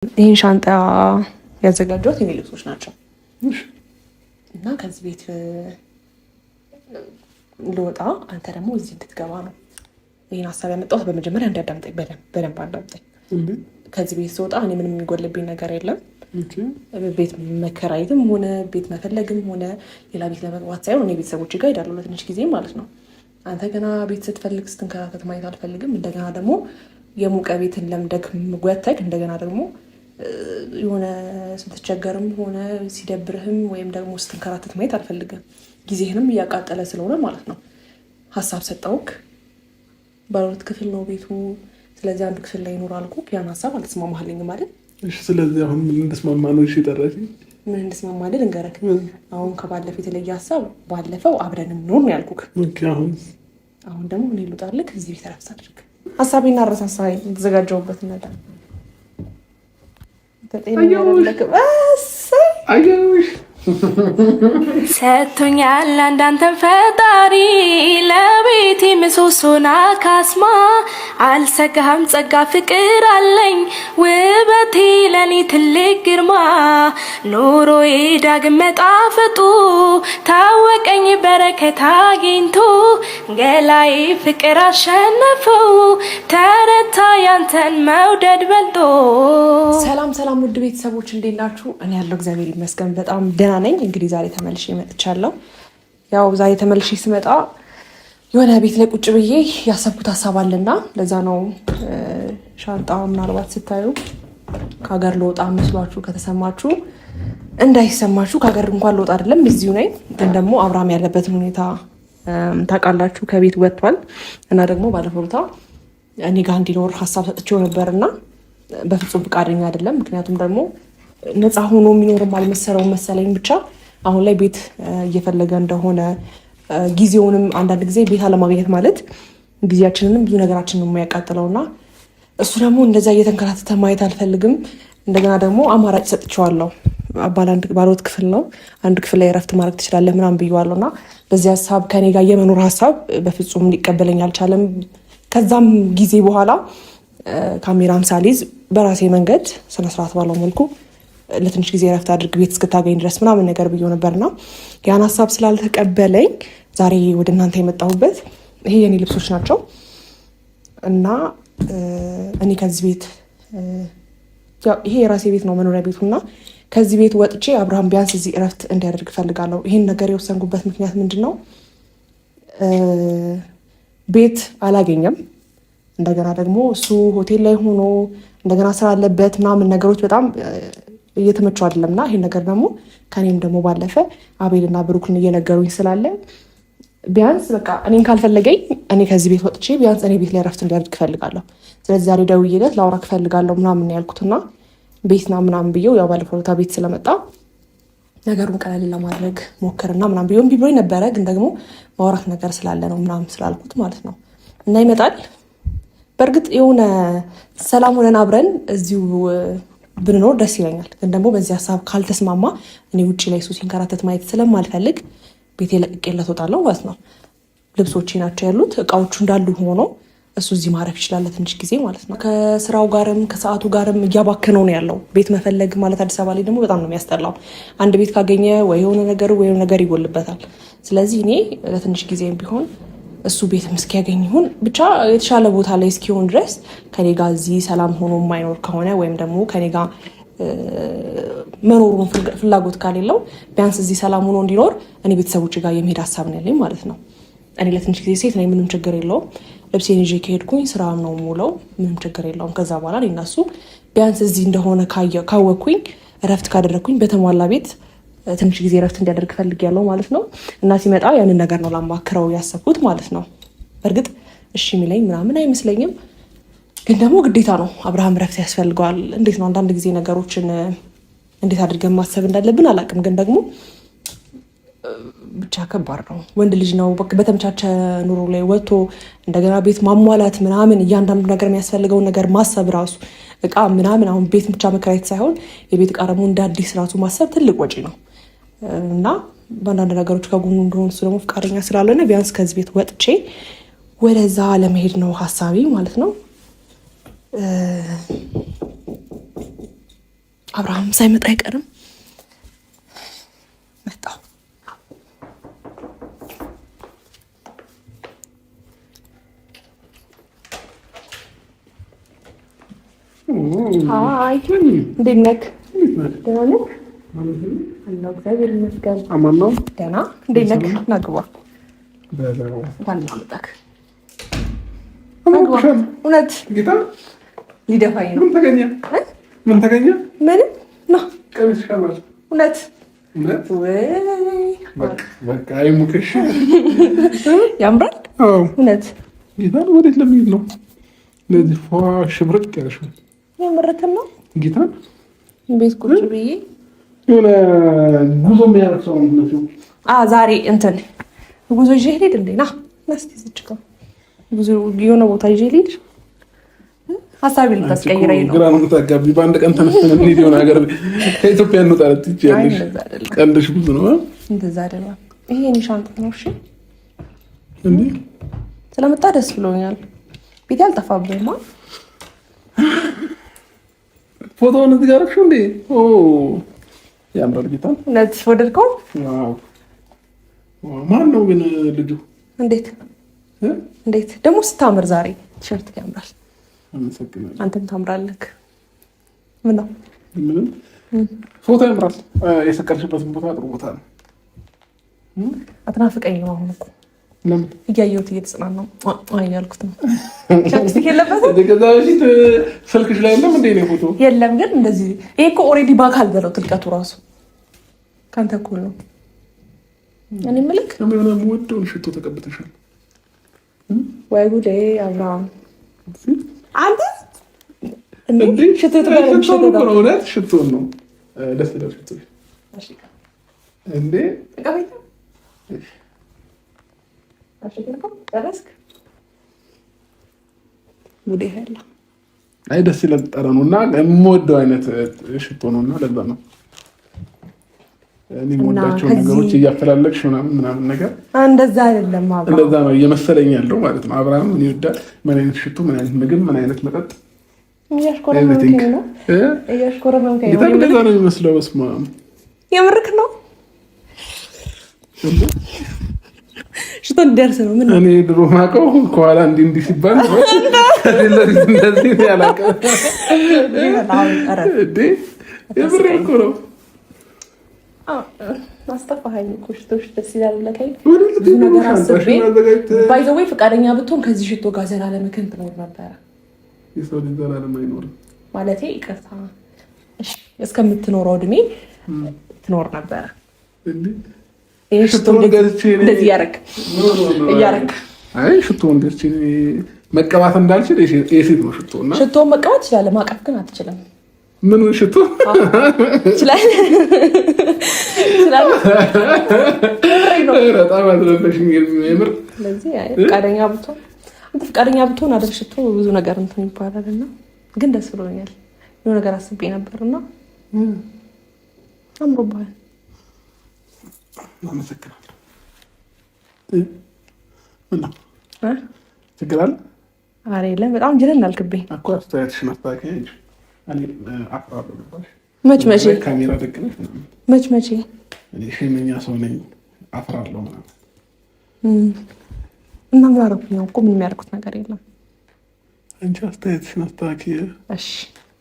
ይህን ሻንጣ ያዘጋጇት የኔ ልብሶች ናቸው እና ከዚህ ቤት ልወጣ አንተ ደግሞ እዚህ እንድትገባ ነው ይህን ሀሳብ ያመጣሁት። በመጀመሪያ እንዲያዳምጠኝ በደንብ አዳምጠኝ። ከዚህ ቤት ስወጣ እኔ ምንም የሚጎልብኝ ነገር የለም። ቤት መከራየትም ሆነ ቤት መፈለግም ሆነ ሌላ ቤት ለመግባት ሳይሆን እኔ ቤተሰቦች ጋር ሄዳለሁ ለትንሽ ጊዜ ማለት ነው። አንተ ገና ቤት ስትፈልግ ስትንከራተት ማየት አልፈልግም። እንደገና ደግሞ የሙቀ ቤትን ለምደክ ምጓተክ እንደገና ደግሞ የሆነ ስትቸገርም ሆነ ሲደብርህም ወይም ደግሞ ስትንከራተት ማየት አልፈልግም። ጊዜህንም እያቃጠለ ስለሆነ ማለት ነው። ሀሳብ ሰጠውክ። ባለሁለት ክፍል ነው ቤቱ። ስለዚህ አንዱ ክፍል ላይ ይኖር አልኩ። ያን ሀሳብ አልተስማማህልኝም ማለት እሺ። ስለዚህ አሁን ምን እንደስማማ ነው? እሺ ጠራሽ። ምን እንደስማማልህ ልንገርህ። አሁን ከባለፈው የተለየ ሀሳብ ባለፈው አብረን እንኖር ነው ያልኩህ። ኦኬ። አሁን ደግሞ እኔ ልውጣልህ። እዚህ ቤት ረፍት አድርግ። ሀሳቤና አረሳሳይ የተዘጋጀሁበት ነገር ሰጥቶኛል አንዳንተን ፈጣሪ ለቤቴ ምሰሶና ካስማ አልሰጋም ጸጋ ፍቅር አለኝ ውበቴ ለኔ ትልቅ ግርማ ኑሮዬ ዳግም መጣፈጡ ታወቀኝ በረከት አግኝቶ ገላዬ ፍቅር አሸነፈው ተረታ ያንተን መውደድ በልጦ። ሰላም ውድ ቤተሰቦች እንዴት ናችሁ? እኔ ያለው እግዚአብሔር ይመስገን በጣም ደህና ነኝ። እንግዲህ ዛሬ ተመልሼ መጥቻለሁ። ያው ዛሬ ተመልሼ ስመጣ የሆነ ቤት ላይ ቁጭ ብዬ ያሰብኩት ሀሳብ አለና ለዛ ነው። ሻንጣ ምናልባት ስታዩ ከሀገር ልወጣ መስሏችሁ ከተሰማችሁ እንዳይሰማችሁ። ከሀገር እንኳን ልወጣ አይደለም እዚሁ ነኝ። ግን ደግሞ አብርሃም ያለበትን ሁኔታ ታውቃላችሁ። ከቤት ወጥቷል እና ደግሞ ባለፈው ቦታ እኔ ጋር እንዲኖር ሀሳብ ሰጥቼው ነበርና በፍጹም ፈቃደኛ አይደለም። ምክንያቱም ደግሞ ነፃ ሆኖ የሚኖርም አልመሰለውም መሰለኝ። ብቻ አሁን ላይ ቤት እየፈለገ እንደሆነ ጊዜውንም አንዳንድ ጊዜ ቤት አለማግኘት ማለት ጊዜያችንንም ብዙ ነገራችንን የሚያቃጥለውና እሱ ደግሞ እንደዛ እየተንከራተተ ማየት አልፈልግም። እንደገና ደግሞ አማራጭ ሰጥቼዋለሁ። ባለሁለት ክፍል ነው። አንድ ክፍል ላይ እረፍት ማድረግ ትችላለህ ምናምን ብዬዋለሁ እና በዚህ ሀሳብ ከኔ ጋር የመኖር ሀሳብ በፍጹም ሊቀበለኝ አልቻለም። ከዛም ጊዜ በኋላ ካሜራም ሳልይዝ በራሴ መንገድ ስነስርዓት ባለው መልኩ ለትንሽ ጊዜ ረፍት አድርግ ቤት እስክታገኝ ድረስ ምናምን ነገር ብዬ ነበርና ያን ሀሳብ ስላልተቀበለኝ ዛሬ ወደ እናንተ የመጣሁበት ይሄ የኔ ልብሶች ናቸው እና እኔ ከዚህ ቤት ይሄ የራሴ ቤት ነው መኖሪያ ቤቱና ከዚህ ቤት ወጥቼ አብርሃም ቢያንስ እዚህ እረፍት እንዲያደርግ እፈልጋለሁ። ይሄን ነገር የወሰንኩበት ምክንያት ምንድን ነው? ቤት አላገኘም። እንደገና ደግሞ እሱ ሆቴል ላይ ሆኖ እንደገና ስራ አለበት ምናምን ነገሮች በጣም እየተመቸው አይደለም እና ይሄን ነገር ደግሞ ከኔም ደግሞ ባለፈ አቤልና ብሩክን እየነገሩኝ ስላለ ቢያንስ በቃ እኔን ካልፈለገኝ እኔ ከዚህ ቤት ወጥቼ ቢያንስ እኔ ቤት ላይ ረፍት እንዲያደርግ እፈልጋለሁ። ስለዚህ ዛሬ ደውዬለት ላውራክ እፈልጋለሁ ምናምን ያልኩትና ቤትና ምናምን ብዬው ያው ባለፈው ዕለት ቤት ስለመጣ ነገሩን ቀለል ለማድረግ ሞከርና ምናምን ብዬው እምቢ ብሎኝ ነበረ። ግን ደግሞ ማውራት ነገር ስላለ ነው ምናምን ስላልኩት ማለት ነው እና ይመጣል። በእርግጥ የሆነ ሰላም ሆነን አብረን እዚሁ ብንኖር ደስ ይለኛል። ግን ደግሞ በዚህ ሀሳብ ካልተስማማ እኔ ውጭ ላይ እሱ ሲንከራተት ማየት ስለማልፈልግ ቤቴ ለቅቄለት እወጣለሁ ማለት ነው። ልብሶቼ ናቸው ያሉት፣ እቃዎቹ እንዳሉ ሆኖ እሱ እዚህ ማረፍ ይችላል ትንሽ ጊዜ ማለት ነው። ከስራው ጋርም ከሰዓቱ ጋርም እያባከነው ነው ያለው። ቤት መፈለግ ማለት አዲስ አበባ ላይ ደግሞ በጣም ነው የሚያስጠላው። አንድ ቤት ካገኘ ወይ የሆነ ነገር ይጎልበታል። ስለዚህ እኔ ለትንሽ ጊዜም ቢሆን እሱ ቤትም እስኪያገኝ ይሁን ብቻ የተሻለ ቦታ ላይ እስኪሆን ድረስ ከኔ ጋር እዚህ ሰላም ሆኖ የማይኖር ከሆነ ወይም ደግሞ ከኔ ጋር መኖሩን ፍላጎት ካሌለው ቢያንስ እዚህ ሰላም ሆኖ እንዲኖር እኔ ቤተሰቦች ጋር የመሄድ ሀሳብ ነው ያለኝ ማለት ነው። እኔ ለትንሽ ጊዜ ሴት ነኝ፣ ምንም ችግር የለውም። ልብሴን ይዤ ከሄድኩኝ ስራ ነው የምውለው፣ ምንም ችግር የለውም። ከዛ በኋላ እኔ እና እሱ ቢያንስ እዚህ እንደሆነ ካወቅኩኝ እረፍት ካደረግኩኝ በተሟላ ቤት ትንሽ ጊዜ ረፍት እንዲያደርግ ፈልጌያለሁ ማለት ነው። እና ሲመጣ ያንን ነገር ነው ላማክረው ያሰብኩት ማለት ነው። በእርግጥ እሺ የሚለኝ ምናምን አይመስለኝም፣ ግን ደግሞ ግዴታ ነው። አብርሃም ረፍት ያስፈልገዋል። እንዴት ነው አንዳንድ ጊዜ ነገሮችን እንዴት አድርገን ማሰብ እንዳለብን አላውቅም፣ ግን ደግሞ ብቻ ከባድ ነው። ወንድ ልጅ ነው በተመቻቸ ኑሮ ላይ ወጥቶ እንደገና ቤት ማሟላት ምናምን እያንዳንዱ ነገር የሚያስፈልገውን ነገር ማሰብ ራሱ እቃ ምናምን አሁን ቤት ብቻ መከራየት ሳይሆን የቤት እቃ ደግሞ እንደ አዲስ ራሱ ማሰብ ትልቅ ወጪ ነው እና በአንዳንድ ነገሮች ከጎኑ እንደሆኑ እሱ ደግሞ ፈቃደኛ ስላልሆነ ቢያንስ ከዚህ ቤት ወጥቼ ወደዛ ለመሄድ ነው ሀሳቢ ማለት ነው። አብርሃም ሳይመጣ አይቀርም። መጣሁ። አይ እንዴት ነህ? ደህና ነህ? አለሁ እግዚአብሔር ይመስገን። አማን ነው። ደህና እንዴት ነህ? ና ግባ። እውነት ጌታ ሊደፋኝ ነው። ምን ተገኘ? ምንም ነው። ቀሚስ ሻማል። እውነት ወይ በቃ አይሙክሽ ያምራል። እውነት ጌታ ወዴት ለሚሄድ ነው? ለዚህ ሽብርቅ ያለሽ ነው። የምርክን ነው። ጌታ ቤት ቁጭ ብዬ የሆነ ጉዞ የሚያደርግ ሰው ነው። ዛሬ እንትን ጉዞ ይዤ ልሄድ እንዴ? ና እስኪ ዝጭ ጉዞ የሆነ ቦታ ይዤ ልሄድ። ሀሳቤን ልታስቀይረኝ ነው። ግራ ነው የምታጋቢ። በአንድ ቀን ተነስተን እንሂድ የሆነ ሀገር ከኢትዮጵያ እንውጣ ትችያለሽ። ቀልድሽ ብዙ ነው። እንደዛ አይደለም። ይሄ የእኔ ሻንጣ ነው። እሺ እንዴ ስለመጣ ደስ ብሎኛል። ቤት ያልጠፋብህማ። ፎቶውን እዚህ ጋር አደረግሽው እንዴ? ያምራል። ጌታ እውነት ወደድከው? ማን ነው ግን ልጁ? እንዴት ደግሞ ስታምር ዛሬ ቲሸርት ያምራል። አመሰግናለሁ። አንተም ታምራለህ። ምን ነው ምንም ፎቶ ያምራል። የሰቀልሽበትን ቦታ ጥሩ ቦታ ነው። አትናፍቀኝ ነው አሁን እኮ ለምን እያየሁት እየተጽናናሁ እያልኩት ነው። ቻፕስቲክ የለበትም። ከዛ በፊት ስልክሽ ላይ የለም እንዴ ነው ፎቶ? የለም ግን እንደዚህ ይሄ እኮ ኦልሬዲ በአካል በለው ጥልቀቱ ራሱ ካንተ እኩል ነው። እኔ ምልክ የሆነ የምወደውን ሽቶ ተቀብተሻል። ወይ ጉዴ አብርሃም አንተ እንዴ ሽቶ ተቀበልሽ? እውነት ሽቶ ነው። ደስ ይላል ሽቶ። እሺ እንዴ ተቀበይታ አይ ደስ ይላል ጠረኑ እና የምወደው አይነት ሽቶ ነው እና ለዛ ነው እኔ የምወዳቸው ነገሮች እያፈላለግሽ ምናምን ነገር እንደዛ አይደለም አብርሃም፣ እንደዛ ነው እየመሰለኝ ያለው ማለት ነው። አብርሃም ምን ይወዳል? ምን አይነት ሽቶ፣ ምን አይነት ምግብ፣ ምን አይነት መጠጥ? እያሽኮረመምከኝ ነው። እንደዛ ነው የሚመስለው። በስመ አብ የምርክ ነው። ሽቶ እንዲደርስ ነው። ምን እኔ ድሮ ማውቀው ከኋላ እንዲህ ሲባል እንደዚህ ያላቀ የምር እኮ ነው። አስጠፋኸኝ እኮ ሽቶሽ ደስ ይላል ብለኸኝ ብዙ ነገር አስቤ ባይ ዘ ወይ ፈቃደኛ ብትሆን ከዚህ ሽቶ ጋር ዘላለምክን ትኖር ነበረ። የሰው ልጅ ዘላለም አይኖርም ማለቴ ይቅርታ እስከምትኖረው እድሜ ትኖር ነበረ። ሽቶ እንደዚህ እያደረግ አይ ሽቶ እንደዚህ መቀባት እንዳልችል የሴት ነው ሽቶ እና ሽቶ መቀባት ትችላለህ፣ ማቀፍ ግን አትችልም። ምን ሽቶ ትችላለህ? በጣም አዝረበሽኝ የምር። ስለዚህ ፈቃደኛ ብትሆን አይደል ሽቶ ብዙ ነገር እንትን ይባላል እና ግን ደስ ብሎኛል። የሆነ ነገር አስቤ ነበርና አምሮብሃል። አመሰግናለሁ። ምነው ችግር አለ? ኧረ የለም። በጣም ጅለን አልክብኝ እኮ አስተያየትሽን አስተካክዬ እንጂ እኔ አፍራለሁ ነበር። መች ካሜራ ደቅነሽ መች እኔ ሸመኛ ሰው ነኝ አፍራለሁ ምናምን እና ምን አደረኩኝ? እኮ ምን የሚያደርጉት ነገር የለም። አንቺ አስተያየትሽን አስተካክዬ እሺ።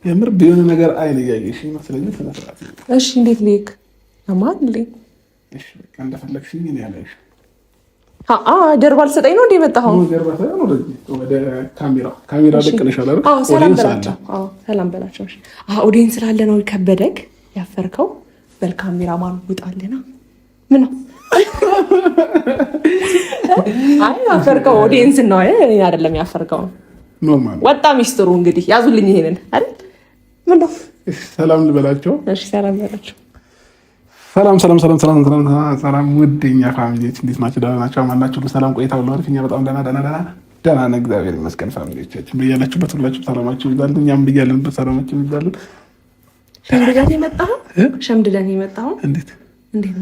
የምር ቢሆን ነገር አይን እያየሽ ይመስለኝ ስነ ስርዓት። እሺ እንዴት ልክ አማልልኝ? እሺ በቃ እንደፈለግሽኝ እኔ ያለሽ ጀርባ ልሰጠኝ ነው እንደ የመጣኸው? ጀርባ ሳይሆን ወደ ካሜራ ደቅነሻል አይደል? ሰላም በላቸው። ሰላም በላቸው። ኦዲየንስ ስላለ ነው ከበደክ ያፈርከው። በል ካሜራማን ውጣልና ምን ነው አይ ያፈርከው ኦዲየንስ ነው አይደለም ያፈርከው። ኖርማል ወጣ ሚስጥሩ። እንግዲህ ያዙልኝ ይሄንን አይደል? ምን ነው ሰላም ልበላቸው። እሺ ሰላም በላቸው። ሰላም ውድኛ ፋሚሊዎች እንዴት ናቸው? ደህና ናቸው? ማናችሁ? ሰላም ቆይታ ሁሉ አሪፍ። እኛ በጣም ደህና ነን፣ እግዚአብሔር ይመስገን። ፋሚሊዎቻችን ብያላችሁበት ሁላችሁ ሰላማችሁ ይብዛል። እኛም ብያለንበት ሰላማችሁ ይብዛል። ሸምድደን የመጣኸው እንዴት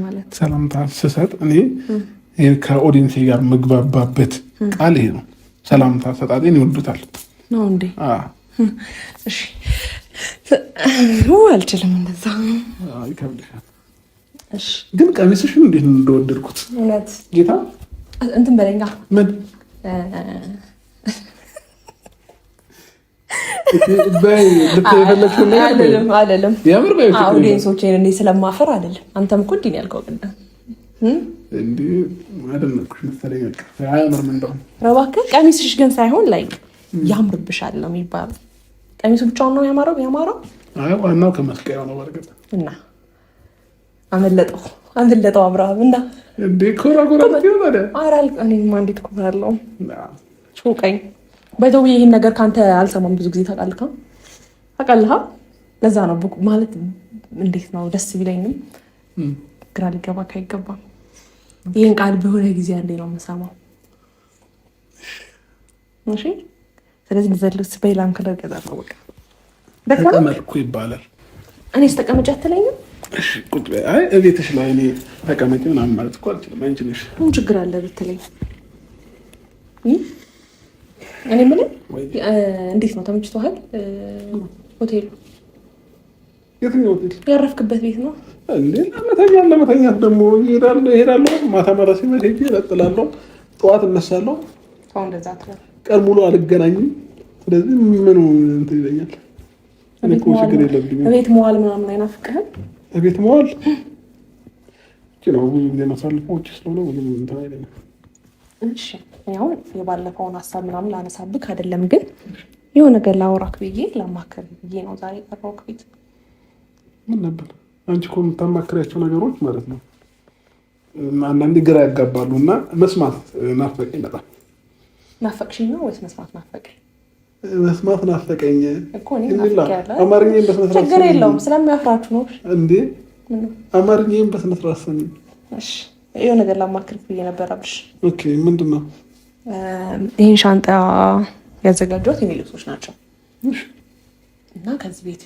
ማለት ሰላምታ ስሰጥ እኔ ከኦዲየንስ ጋር መግባባበት ቃል ይሄ ነው። ሰላምታ ሰጣጤን ይወዱታል ነው እንዴ? እሺ አልችልም እንደዛ። ይከብድሻል። ግን ቀሚስሽን እንዴት እንደወደድኩት እውነት ጌታ እንትን በለኛ ምን አይደለም ኦዲየንሶቼን እኔ ስለማፈር አይደለም። አንተም እኮ እንዲህ ያልከው ቅድም እባክህ ቀሚስሽ ግን ሳይሆን ላይ ያምርብሻል ነው የሚባለው። ቀሚሱ ብቻውን ነው ያማረው? ዋናው ከመስቀያው ነው። በርግጥ እና አመለጠው አብርሃም እና እኔማ እንዴት ኮራለሁ። ሹቀኝ በተው ይህን ነገር ከአንተ አልሰማም ብዙ ጊዜ ታውቃለህ። ለዛ ነው ማለት እንዴት ነው ደስ ቢለኝም ግራ ሊገባ አይገባም። ይህን ቃል በሆነ ጊዜ አንዴ ነው የምሰማው። እሺ ስለዚህ ልዘልስ በይላም ከለር ገዛለሁ። በቃ ተቀመጥኩ ይባላል። እኔ ተቀመጭ አትለኝም? እሺ ቁጭ በይ። አይ እቤትሽ ላይ እኔ ተቀመጭ ምናምን ማለት እኮ አልችልም። አንቺ ነሽ ምን ችግር አለ ብትለኝ? እኔ ምን እንዴት ነው ተመችቶሃል? ሆቴሉ የትኛው ሆቴል? ያረፍክበት ቤት ነው እንዴ? ለመተኛት ደግሞ እሄዳለሁ። ማታ ሲመሽ ሄጄ እለጥላለሁ። ጠዋት እነሳለሁ። ሰው እንደዛ ትላለህ። ቀን ሙሉ አልገናኝም። ስለዚህ ምኑ እንትን ይለኛል። እኔ እኮ ችግር የለብኝም። ቤት መዋል ምናምን አይናፍቅህም? ቤት መዋል ነው ብዙ ጊዜ ማሳልፈው ውጭ ስለሆነ ብዙ እንትን አይለኝም። እሺ ያው የባለፈውን ሀሳብ ምናምን ላነሳብክ አይደለም፣ ግን የሆነ ነገር ላወራክ ብዬ ላማከር ብዬ ነው ዛሬ የጠራሁት ቤት። ምን ነበር? አንቺ እኮ የምታማክሪያቸው ነገሮች ማለት ነው አንዳንዴ ግራ ያጋባሉ እና መስማት ናፈቀኝ በጣም። ናፈቅሽኝ ነው ወይስ መስማት ናፈቀኝ? መስማት ናፈቀኝ እኮ እኔ ናፈቀኝ። አማርኛዬን በስነ ስርዓት ችግር የለውም ስለሚያፍራችሁ ነው እንዴ? አማርኛዬን በስነ ስርዓት ሰሚ። እሺ የሆነ ነገር ላማክርክ ብዬ ነበር አብርሽ። ኦኬ ምንድን ነው? ይህን ሻንጣ ያዘጋጇት የኔ ልብሶች ናቸው እና ከዚህ ቤት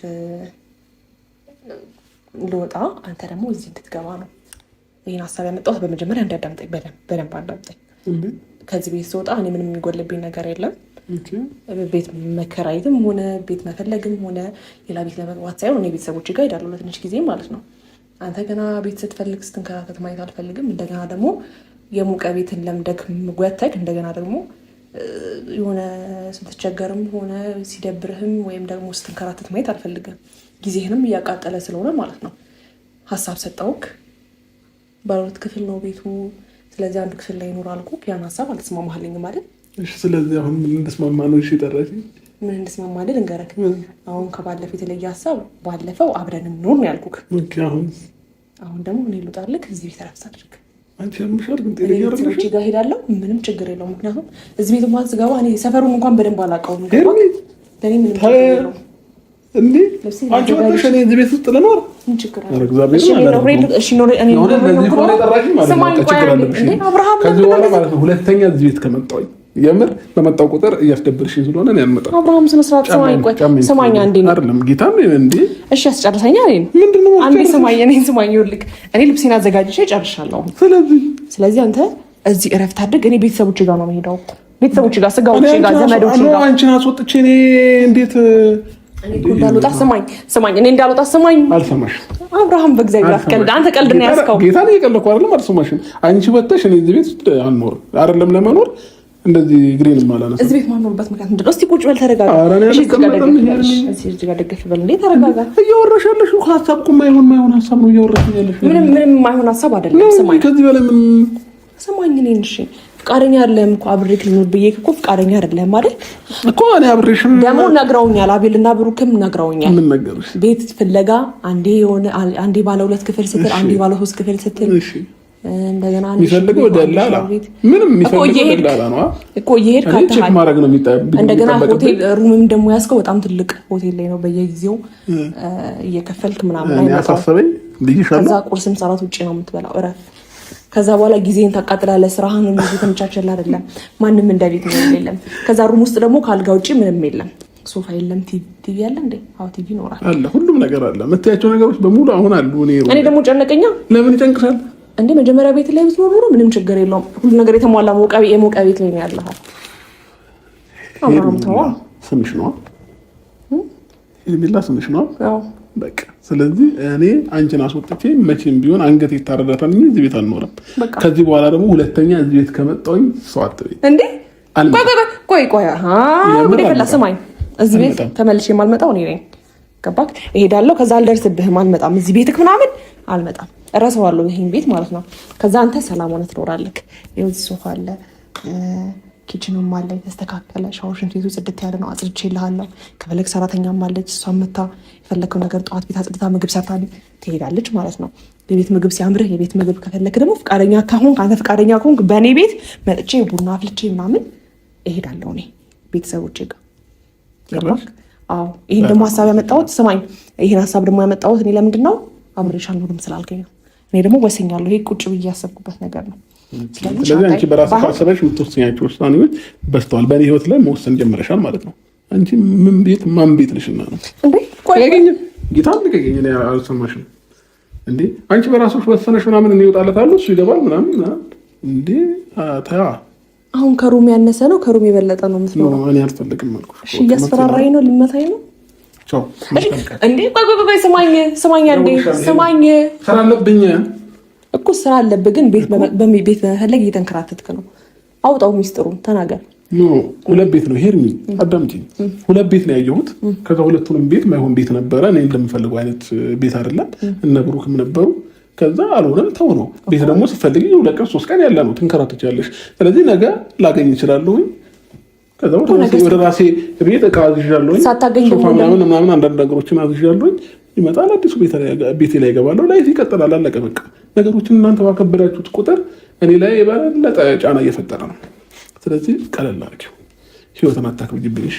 ልወጣ አንተ ደግሞ እዚህ እንድትገባ ነው ይህን ሀሳብ ያመጣሁት። በመጀመሪያ እንዳዳምጠኝ በደንብ አዳምጠኝ። ከዚህ ቤት ስወጣ እኔ ምንም የሚጎልብኝ ነገር የለም። ቤት መከራየትም ሆነ ቤት መፈለግም ሆነ ሌላ ቤት ለመግባት ሳይሆን እኔ ቤተሰቦች ጋር ሄዳለሁ ለትንሽ ጊዜ ማለት ነው። አንተ ገና ቤት ስትፈልግ ስትንከራተት ማየት አልፈልግም። እንደገና ደግሞ የሙቀ ቤትን ለምደግ ምጓተግ እንደገና ደግሞ የሆነ ስትቸገርም ሆነ ሲደብርህም ወይም ደግሞ ስትንከራተት ማየት አልፈልግም። ጊዜህንም እያቃጠለ ስለሆነ ማለት ነው። ሀሳብ ሰጠውክ። ባለሁለት ክፍል ነው ቤቱ። ስለዚህ አንዱ ክፍል ላይ ይኖር አልኩህ። ያን ሀሳብ አልተስማማህልኝም አይደል? እሺ ስለዚህ አሁን ምን እንድስማማ ነው? እሺ ጠራሽኝ። ምን እንድስማማ አይደል? እንገረክ አሁን ከባለፈው የተለየ ሀሳብ ባለፈው አብረን እንኖር ነው ያልኩህ። ኦኬ አሁን ደግሞ እኔ ልውጣልክ። እዚህ ቤት ረፍት አድርግ። አንቺ አምሻል ግን ጤነኛ አይደለሽ። እዚህ ጋር ሄዳለሁ። ምንም ችግር የለውም። ምክንያቱም እዚህ ቤት እንኳን ስገባ እኔ ሰፈሩን እንኳን በደንብ አላውቀውም። ለኔ ምንም ችግር የለውም። እንዴ አንቺ ወጥተሽ እኔ እዚህ ቤት ውስጥ ልኖር ምን ችግር አለ? ከዚህ በኋላ ማለት ነው ሁለተኛ እዚህ ቤት ከመጣሁኝ የምር በመጣው ቁጥር እያስደብርሽኝ ስለሆነ ነው ያመጣው። አብርሃም ስነ ስርዓት ሰማኝ አንዴ ነው አይደለም ጌታ ነው እንዴ? እሺ አስጨርሰኛ አይደል? ምንድነው አንዴ ሰማኝ ይልክ እኔ ልብሴን አዘጋጅቼ ጨርሻለሁ። ስለዚህ አንተ እዚህ እረፍት አድርግ። እኔ ቤተሰቦቼ ጋር ነው የምሄደው። ቤተሰቦቼ ጋር ስጋዎቼ ጋር ዘመዶቼ ጋር አንቺን አስወጥቼ እኔ እንዴት እኔ እንዳልወጣ ስማኝ እኔ እንዳልወጣ ስማኝ። አልሰማሽም አብርሃም በእግዚአብሔር አትቀልድ። አንተ ቀልድ ነው ያስከው። ጌታ ነው የቀለድኩ አይደለም። አልሰማሽም አንቺ ወጥተሽ እኔ እዚህ ቤት አልኖር አይደለም ለመኖር እንደዚህ ግሬን ማላነሳ እዚህ ቤት ማኖርበት ምክንያት ምንድን ነው? እስቲ ቁጭ በል ተረጋጋ። እዚህ ጋር ደግፍ በል እንዴ ተረጋጋ። እያወራሽ ያለሽው ሀሳብ እኮ ማይሆን ሀሳብ ነው እያወራሽ ያለሽው። ምንም ማይሆን ሀሳብ አይደለም። ስማኝ ከዚህ በላይ ምን ስማኝ እኔ እሺ ፍቃደኛ አይደለም እኮ አብሬክ ልኖር ብዬሽ እኮ ፍቃደኛ አይደለም አይደል እኮ እኔ አብሬሽ ደግሞ ነግረውኛል። አቤልና ብሩክም ነግረውኛል። ምን ነገርሽ? ቤት ፍለጋ አንዴ ባለ 2 ክፍል ስትል አንዴ ባለ 3 ክፍል ስትል እንደገና የሚፈልገው ደላላ ምንም የሚፈልገው ደላላ ነው እኮ እየሄድክ ቼክ ማድረግ ነው የሚጠብቅ። እንደገና ሆቴል ሩምም ደግሞ ያስከው በጣም ትልቅ ሆቴል ላይ ነው። በየጊዜው እየከፈልክ ምናምን ላይ ያሳሰበኝ ልይሻለሁ። ከዛ ቁርስም ሰዓት ውጪ ነው የምትበላው። እረፍ። ከዛ በኋላ ጊዜን ታቃጥላለህ። ስራህን ነው ተመቻቸል አይደለም። ማንም እንደቤት ነው የለም። ከዛ ሩም ውስጥ ደግሞ ካልጋ ውጪ ምንም የለም። ሶፋ የለም። ቲቪ አለ እንዴ? አዎ ቲቪ ይኖራል አለ። ሁሉም ነገር አለ። የምትያቸው ነገሮች በሙሉ አሁን አሉ። እኔ ደግሞ ጨነቀኛ። ለምን ይጨንቅሻል እንዴ? መጀመሪያ ቤት ላይ ብትኖር ኖሮ ምንም ችግር የለውም። ሁሉ ነገር የተሟላ የሞቀ ቤት ላይ ነው ያለው። አብርሃም ተው ስምሽ ነው ሄርሜላ ስምሽ ነው። አዎ በቃ ስለዚህ እኔ አንቺን አስወጥቼ መቼም ቢሆን አንገት ይታረዳታል እንጂ እዚህ ቤት አልኖርም። ከዚህ በኋላ ደግሞ ሁለተኛ እዚህ ቤት ከመጣሁኝ ሰው አትበይ እንዴ። ቆይ ጉዴ ፈላ። ስማኝ፣ እዚህ ቤት ተመልሼ የማልመጣው እኔ ነኝ። ገባክ? እሄዳለሁ፣ ከዛ አልደርስብህም፣ አልመጣም። እዚህ ቤትክ ምናምን አልመጣም፣ እረሳዋለሁ ይሄን ቤት ማለት ነው። ከዛ አንተ ሰላም ሆነህ ትኖራለህ። ይኸው እዚህ ሶፋ አለ፣ ኪችኑም አለ የተስተካከለ፣ ሻወር ሽንት ቤቱ ጽድት ያለ ነው፣ አጽድቼልሃለሁ። ከፈለግ ሰራተኛም አለች፣ እሷም መታ የፈለከው ነገር ጠዋት ቤት አጽድታ ምግብ ሰርታልኝ ትሄዳለች ማለት ነው። የቤት ምግብ ሲያምርህ የቤት ምግብ ከፈለክ ደግሞ ፈቃደኛ ከሆንክ አንተ ፈቃደኛ ከሆንክ በእኔ ቤት መጥቼ ቡና አፍልቼ ምናምን እሄዳለሁ እኔ ቤተሰቦቼ ጋር። አዎ ይሄን ደግሞ ሀሳብ ያመጣሁት ስማኝ፣ ይሄን ሀሳብ ደግሞ ያመጣሁት እኔ ለምንድን ነው አብሬሽ አልኖርም ስላልከኝ ነው። እኔ ደግሞ ወስኛለሁ። ይሄ ቁጭ ብዬ ያሰብኩበት ነገር ነው። ስለዚህ አንቺ በራስሽ ካሰበሽ የምትወስኛቸው ውሳኔዎች በስተዋል። በእኔ ህይወት ላይ መወሰን ጀምረሻል ማለት ነው። አንቺ ምን ቤት ማን ቤት ነሽና ነው እንዴ? ቆይ ጌታ ልቀቀኝ። እኔ አልሰማሽም እንዴ? አንቺ በራስሽ ወሰነሽ ምናምን እኔ እወጣለታለሁ እሱ ይገባል ምናምን እንዴ? ታያ አሁን ከሩም ያነሰ ነው ከሩም የበለጠ ነው የምትኖረው። እኔ አልፈልግም አልኩሽ። እሺ እያስፈራራኝ ነው፣ ልመታኝ ነው እንዴ? ቆይ ስማኝ አንዴ ስማኝ። ስራ አለብኝ እኮ ስራ አለብህ፣ ግን ቤት በመፈለግ እየተንከራተትክ ነው። አውጣው ሚስጥሩን ተናገር። ሁለት ቤት ነው ሄርሚ፣ አዳምጪኝ። ሁለት ቤት ነው ያየሁት። ከዛ ሁለቱንም ቤት ማይሆን ቤት ነበረ። እኔ እንደምፈልገው አይነት ቤት አይደለም። እነ ብሩክም ነበሩ። ከዛ አልሆነም፣ ተው ነው። ቤት ደግሞ ስትፈልጊ 2 ቀን 3 ቀን ያለ ነው፣ ትንከራተቻለሽ። ስለዚህ ነገ ላገኝ እችላለሁ። ከዛ ወደ ራሴ ቤት እቃ አዝዣለሁ፣ ሶፋ ምናምን አንዳንድ ነገሮችን አዝዣለሁ። ይመጣል፣ አዲሱ ቤቴ ላይ ይገባለሁ። ላይፍ ይቀጥላል። አለቀ በቃ። ነገሮችን እናንተ ባከበዳችሁት ቁጥር እኔ ላይ የበለጠ ጫና እየፈጠረ ነው። ስለዚህ ቀለል አድርጊው፣ ህይወትን አታክብጂብኝ።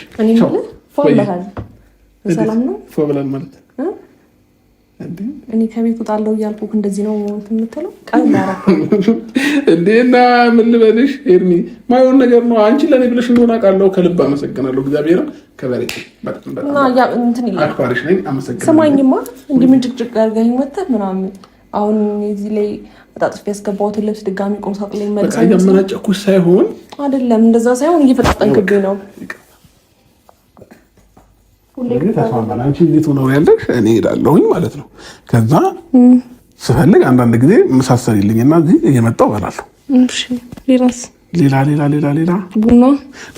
ሰላም ነው ብለን ማለት እኔ ከቤት እወጣለሁ እያልኩ እንደዚህ ነው የምትለው? ቀለል ያደረኩ እንዴና ምን ልበልሽ ሄርሚ፣ ማይሆን ነገር ነው። አንቺ ለእኔ ብለሽ እንደሆነ አውቃለሁ። ከልብ አመሰግናለሁ። እግዚአብሔርን ከበሬት አክባሪሽ ነኝ። አመሰግናለሁ። ስማኝማ እንዲህ ምን ጭቅጭቅ አድርገኸኝ ወተህ ምናምን አሁን እዚህ ላይ አጣጥፌ ያስገባሁትን ልብስ ድጋሚ ቁም ሳጥን ላይ መልስ ያመናጨኩሽ ሳይሆን አይደለም፣ እንደዛ ሳይሆን እየፈጣጠንክብኝ ነው። ተስማማን። አንቺ እንዴት ሆነው ያለሽ እኔ እሄዳለሁኝ ማለት ነው። ከዛ ስፈልግ አንዳንድ ጊዜ መሳሰልልኝ እና እዚህ እየመጣሁ እበላለሁ። ሌላ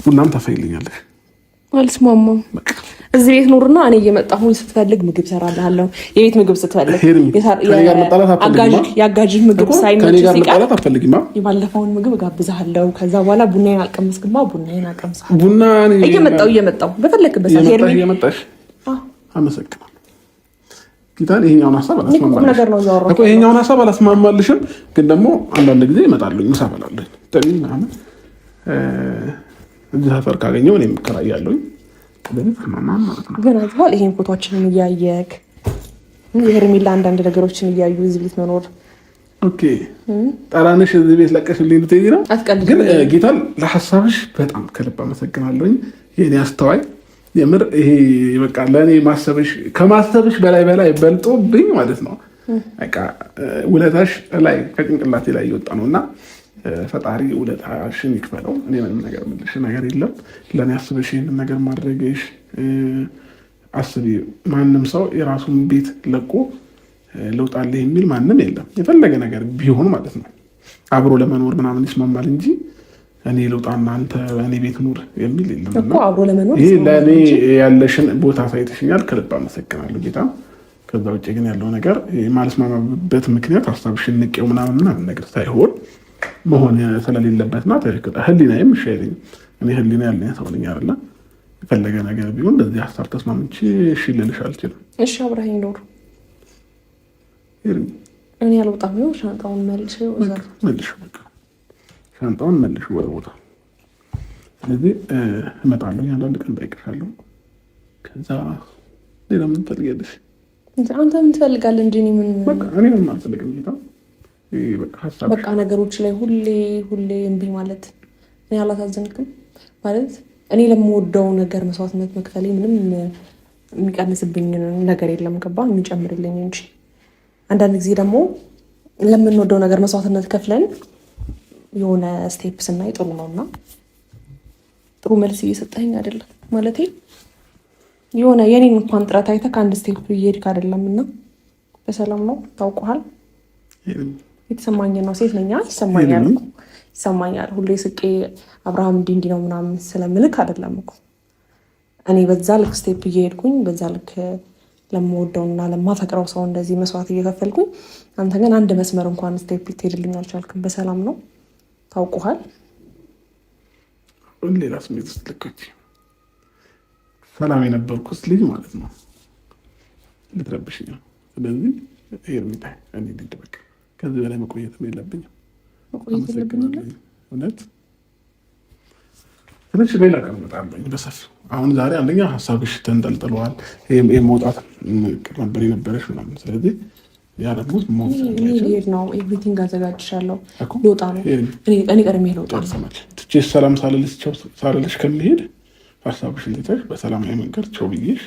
ቡናም ታፈይልኛለሽ። አልስማማም። እዚህ ቤት ኑርና እኔ እየመጣሁኝ ስትፈልግ ምግብ ሰራልሃለሁ። የቤት ምግብ ስትፈልግ የአጋዥ ምግብ ሳይመች ሲቀር የባለፈውን ምግብ እጋብዝሃለሁ። ከዛ በኋላ ቡናዬን አልቀመስክማ፣ ቡናዬን አቀምስሃለሁ። እየመጣሁ በፈለግበት ሰዓት እየመጣሽ አመሰግናለሁ። ጌታን ይሄኛውን ሀሳብ አላስማማልሽም፣ ግን ደግሞ አንዳንድ ጊዜ እመጣለሁ፣ ምሳ እበላለሁ ምናምን እዚህ ሰፈር ካገኘሁ እኔም እከራያለሁኝ። ግን አይተኸዋል? ይሄን ፎቶችንን እያየክ የሄርሜላ አንዳንድ ነገሮችን እያዩ እዚህ ቤት መኖር ጠራንሽ እዚህ ቤት ለቀሽልኝ ልትሄጂ ነው? ግን ጌታን ለሀሳብሽ በጣም ከልብ አመሰግናለሁኝ። የኔ አስተዋይ የምር ይሄ በቃ ለእኔ ማሰብሽ ከማሰብሽ በላይ በልጦብኝ ማለት ነው። በቃ ውለታሽ ላይ ከጭንቅላቴ ላይ እየወጣ ነው እና ፈጣሪ ውለታሽን ይክፈለው። እኔ ምንም ነገር የምልሽ ነገር የለም። ለእኔ አስበሽ ይህንን ነገር ማድረግሽ አስቢ። ማንም ሰው የራሱን ቤት ለቆ ለውጣለህ የሚል ማንም የለም። የፈለገ ነገር ቢሆን ማለት ነው አብሮ ለመኖር ምናምን ይስማማል እንጂ እኔ ልውጣና አንተ እኔ ቤት ኑር የሚል የለም። ይሄ ለእኔ ያለሽን ቦታ ሳይተሽኛል፣ ከልብ አመሰግናለሁ ጌታ። ከዛ ውጭ ግን ያለው ነገር የማልስማማበት ምክንያት ሀሳብሽን ንቄው ምናምን ነገር ሳይሆን መሆን ስለሌለበትና ህሊናዬም እሺ አይለኝም። እኔ ህሊና ያለኝ ሰው ነኝ አይደለ? የፈለገ ነገር ቢሆን በዚህ ሀሳብ ተስማምቼ እሺ ልልሽ አልችልም። እሺ አብረኸኝ ኖር። እኔ አልወጣም ነው። ሻንጣውን መልሽ ወደ ቦታ። ስለዚህ እመጣለሁ። አንዳንድ ቀን ጠይቅሻለሁ። ከዛ ሌላ ምን ትፈልጊያለሽ? አንተ ምን ትፈልጋለህ እንጂ እኔ ምን አልፈልግም ጌታ። በቃ ነገሮች ላይ ሁሌ እምቢ ማለት እኔ አላሳዘንክም ማለት እኔ ለምወደው ነገር መስዋዕትነት መክፈሌ ምንም የሚቀንስብኝ ነገር የለም። ገባ? የሚጨምርልኝ እንጂ አንዳንድ ጊዜ ደግሞ ለምንወደው ነገር መስዋዕትነት ከፍለን የሆነ ስቴፕ ስናይ ጥሩ ነውና ጥሩ መልስ እየሰጠኝ አይደለም ማለቴ የሆነ የኔን እንኳን ጥረት አይተህ ከአንድ ስቴፕ እየሄድክ አይደለም እና በሰላም ነው ታውቀዋል። የተሰማኝ ነው ሴት ነኝ ይሰማኛል። ሁሌ ስቄ አብርሃም እንዲህ ነው ምናምን ስለምልክ አይደለም እኮ እኔ በዛ ልክ ስቴፕ እየሄድኩኝ በዛ ልክ ለምወደውና ለማፈቅረው ሰው እንደዚህ መስዋዕት እየከፈልኩኝ አንተ ግን አንድ መስመር እንኳን ስቴፕ ትሄድልኝ አልቻልክም። በሰላም ነው ታውቀዋል። ሌላ ስሜት ውስጥ ልኮች ሰላም የነበርኩት ልጅ ማለት ነው ልትረብሽኝ ነው። ስለዚህ ሄርሜታ እኔ ልድበቅ ከዚህ በላይ መቆየት የለብኝም። እውነት ትንሽ ሌላ ቀን እመጣለሁ በሰፊው። አሁን ዛሬ አንደኛ ሀሳብሽ ተንጠልጥለዋል። የመውጣት እቅድ ነበር የነበረሽ ምናምን። ስለዚህ ያ ደግሞ ሄድ ነው ኤቭሪቲንግ አዘጋጅሻለሁ። ልወጣ ነው እኔ ቀድሜ ልወጣ ትቼሽ ሰላም ሳልልሽ ከሚሄድ ሀሳብሽን ትተሽ በሰላማዊ መንገድ ቸው ብዬሽ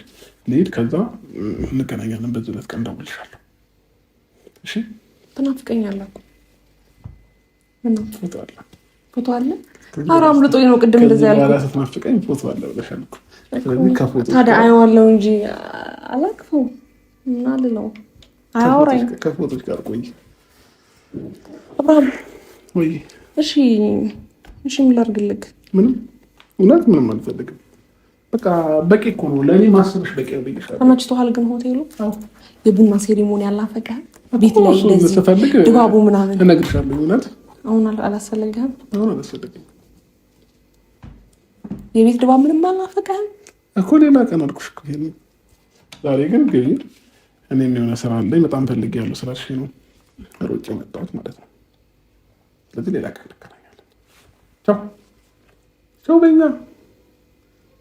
ልሄድ። ከዛ እንገናኛለን። በዚህ ዕለት ቀን እደውልልሻለሁ። እሺ ትናፍቀኛለህ። ፎቶ አለ አራም ልጦኝ ነው ቅድም እንደዛ ያልኩት። ስትናፍቀኝ ፎቶ አለ ብለሻል እኮ። ስለዚህ ከፎቶ ታዲያ አየዋለሁ እንጂ አላቅፈው ምን አልለው። አያወራኝ ከፎቶች ጋር ቆይ አብርሃም። ወይ እሺ ምን ላድርግልህ? ምንም አልፈልግም። በቃ በቂ እኮ ነው ለእኔ ማሰብሽ በቂ ነው ብዬሻለሁ። ተመችቶሃል ግን ሆቴሉ? የቡና ሴሪሞኒ ያላፈቀ ቤት ላይ እንደዚህ ድባቡ ምናምን እነግርሻለሁ። እውነት አሁን አላስፈልግህም? አሁን አላስፈልግም። የቤት ድባብ ምንም አላፈቀህም እኮ ሌላ ቀን አልኩሽ እኮ። ዛሬ ግን ግቢር እኔም የሆነ ስራ አለኝ በጣም ፈልጌያለሁ ስላልሽ ነው ሮጬ የመጣሁት ማለት ነው። ስለዚህ ሌላ ቀን እንገናኛለን። ቻው በይና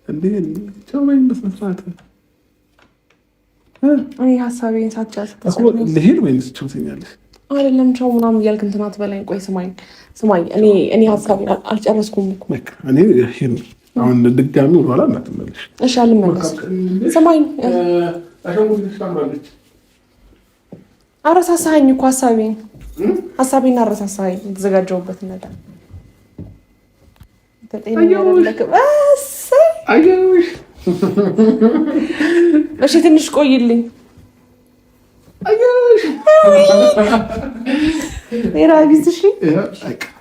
እንዴ ቻው በይኝ በስነ ስርዓት። እኔ ሀሳቤን ሳትጨርስ ልሄድ ወይንስ ቻው ትይኛለሽ? አይደለም ቻው ምናምን እያልክ እንትን አትበላኝ። ቆይ ስማኝ እኔ ሀሳቤን አልጨረስኩም እኮ። እኔ ሄድ አሁን ድጋሚ ወደኋላ እንዳትመለሽ እሺ? አልመለስ። ስማኝ አረሳሳኸኝ እኮ ሀሳቤን አረሳሳኸኝ። የተዘጋጀሁበት ነገር እሺ ትንሽ ቆይልኝ።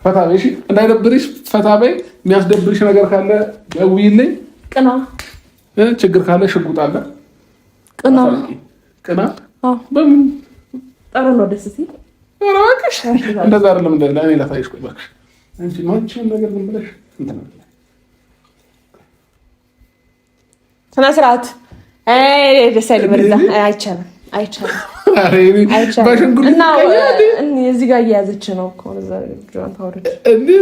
ፈታ በይ እንዳይደብርሽ፣ ፈታ በይ። የሚያስደብርሽ ነገር ካለ ደውይልኝ። ቅና ችግር ካለ ሽጉጥ አለ። ቅና በምን ጠረ ነው ደስ ሲል እባክሽ። እንደዛ አይደለም ለእኔ ላሳይሽ። ቆይ እባክሽ አንቺ ማንቺን ነገር ዝም ብለሽ ስነ ስርዓት ደስ አይልም። አይቻልም። እና እዚህ ጋር እየያዘች ነው እኮ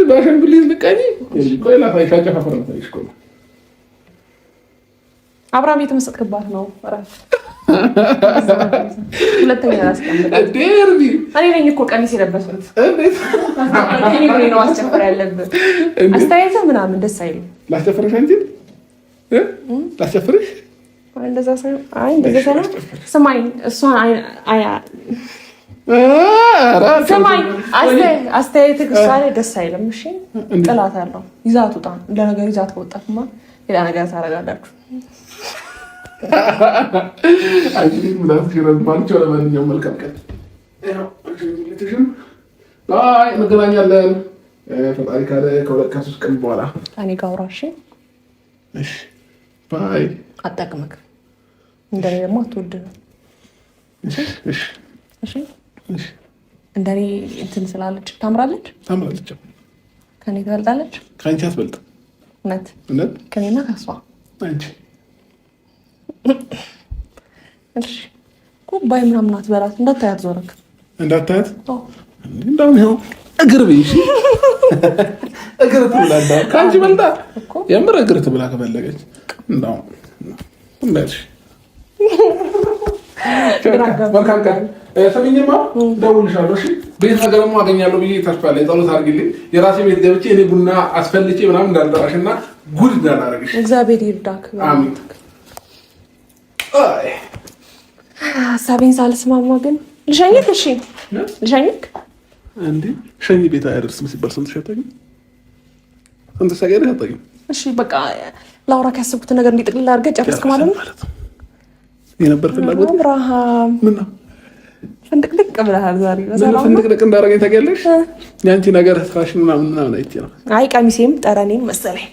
በአሻንጉሊት ልቀኝ። ቆይ ላሳይሽ። አጨፋፈር ላሳይሽ። ቆይ አብርሃም የተመሰጥክባት ነው። ሁለተኛ ላስቀምጥ። እኔ ነኝ እኮ ቀሚስ የለበስኩት። ነው ማስጨፈር ያለብን። አስተያየትህ ምናምን ደስ አይልም። ላስጨፍርሽ አንቺን ላስጨፍርሽ። እንደዛ ሳይሆን ስማኝ፣ እሷን ስማኝ፣ አስተያየትህ እሷ ላይ ደስ አይልም። እሺ ጥላት አለው። ይዛት ውጣ። ለነገሩ ይዛት ከወጣትማ ሌላ ነገር ታደርጋላችሁ። ለማንኛውም መልካም ቀን። እንገናኛለን። ፈጣሪ ካለ ከ2-3 ቀን በኋላ እኔ ጋር አውራ። እሺ ባይ። አጠቅምክ እንደኔ ደግሞ አትወድም። እንደኔ እንትን ስላለች ታምራለች። ከኔ ትበልጣለች። ከአንቺ አትበልጥም። እውነት ከኔና ከሷ አንቺ እሺ ኩባይ ምናምን አትበላት። እንዳታያት ዞረክ እንዳታያት እንደውም ይኸው እግር ብይሽ እግር ትብላ። ከአንቺ በልጣ የምር እግር ትብላ ከፈለገች እንደውም እምልሽ። መልካም ቀን። ስሚኝማ እደውልልሻለሁ። እሺ ቤት ነገር ደግሞ አገኛለሁ ብዬ ተስፋ አለኝ። ጸሎት አድርጊልኝ። የራሴ ቤት ገብቼ እኔ ቡና አስፈልቼ ምናምን እንዳልጠራሽና ጉድ እንዳላደርግሽ። እግዚአብሔር ይርዳክ። አሜን። ሀሳቤን ሳልስማማ ግን ልሸኝክ። እሺ ልሸኝክ። እንዴ ሸኝ ቤት አይደርስም ሲባል ስንት ሸጠኝ ስንት ሰገደ ያጠኝ። እሺ በቃ ላውራ ካሰብኩት ነገር እንዲጥቅልል አድርገህ ጨረስክ ማለት ነው። የነበር ፍላጎት አብርሃም ምን ነው? ፍንድቅድቅ ብለሃል ዛሬ። በሰላም ፍንድቅድቅ እንዳደረገኝ ታውቂያለሽ? ያንቺ ነገር ስራሽ ምናምን አይቼ ነው። አይ ቀሚሴም ጠረኔም መሰለኝ።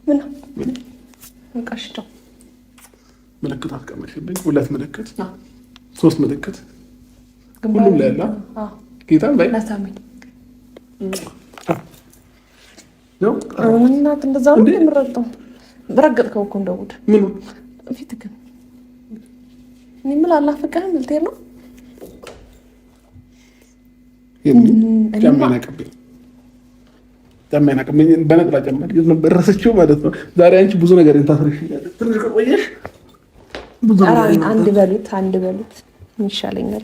ምን ነው እንቃሽተው ምልክት አስቀመጥሽብኝ። 2 ምልክት 3 ምልክት ሁሉም ላይ ያለ ጌታን ባይ ናታመኝ ነው። እናት እንደዛ ነው የምረግጠው። በረገጥከው እኮ እንደውድ ምን ፊት ግን እኔ ምን አላፈቀህም ልትሄድ ነው? ጫማዬን በነጥላ ጫማ ነበር ረስቼው ማለት ነው። ዛሬ አንቺ ብዙ ነገር እንታስረሽኛል። ትንሽ ቆየሽ አንድ በሉት ይሻለኛል።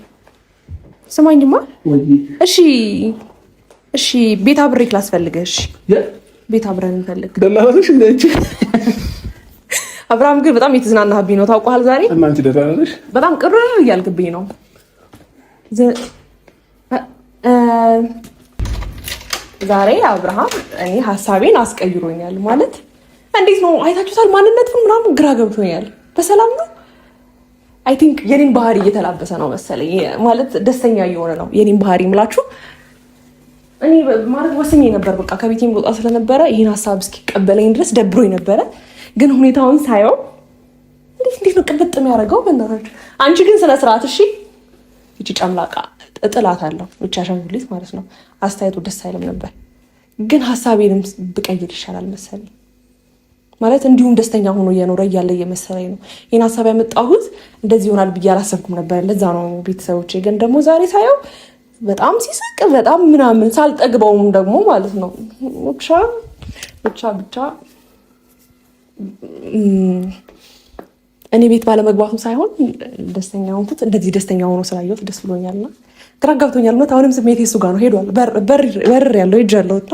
ስማኝማ እሺ ቤት አብሬ ክላስ ፈልገሽ ቤት አብረን እንፈልግ። ደላላሽ እንደ አንቺ አብርሃም ግን በጣም የተዝናናህብኝ ነው ታውቀዋል። ዛሬ እና አንቺ ደላላሽ በጣም ቅር እያልክብኝ ነው። ዛሬ አብርሃም እኔ ሀሳቤን አስቀይሮኛል። ማለት እንዴት ነው አይታችሁታል? ማንነቱን ምናምን ግራ ገብቶኛል። በሰላም ነው አይ ቲንክ የኔን ባህሪ እየተላበሰ ነው መሰለኝ። ማለት ደስተኛ እየሆነ ነው የኔን ባህሪ ምላችሁ። እኔ ማለት ወስኜ ነበር በቃ ከቤቴም ወጣ ስለነበረ ይህን ሀሳብ እስኪቀበለኝ ድረስ ደብሮኝ ነበረ። ግን ሁኔታውን ሳየው እንዴት ነው ቅብጥ የሚያደርገው? በእናታችሁ አንቺ ግን ስነ ስርዓት እሺ። እቺ ጨምላቃ እጥላታለሁ ብቻ ሻንጉሊት ማለት ነው። አስተያየቱ ደስ አይልም ነበር፣ ግን ሀሳቤንም ብቀይር ይሻላል መሰለኝ። ማለት እንዲሁም ደስተኛ ሆኖ እየኖረ እያለ እየመሰለኝ ነው ይህን ሀሳብ ያመጣሁት። እንደዚህ ይሆናል ብዬ አላሰብኩም ነበር። ለዛ ነው ቤተሰቦቼ። ግን ደግሞ ዛሬ ሳየው በጣም ሲስቅ በጣም ምናምን ሳልጠግበውም ደግሞ ማለት ነው ብቻ እኔ ቤት ባለመግባቱ ሳይሆን ደስተኛ ሆንኩት። እንደዚህ ደስተኛ ሆኖ ስላየሁት ደስ ብሎኛልና ግራ ገብቶኛል። እውነት አሁንም ስሜቴ እሱ ጋር ነው። ሄዷል። በር ያለው ሄጃለሁ እና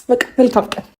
በቃ መልካም ቀን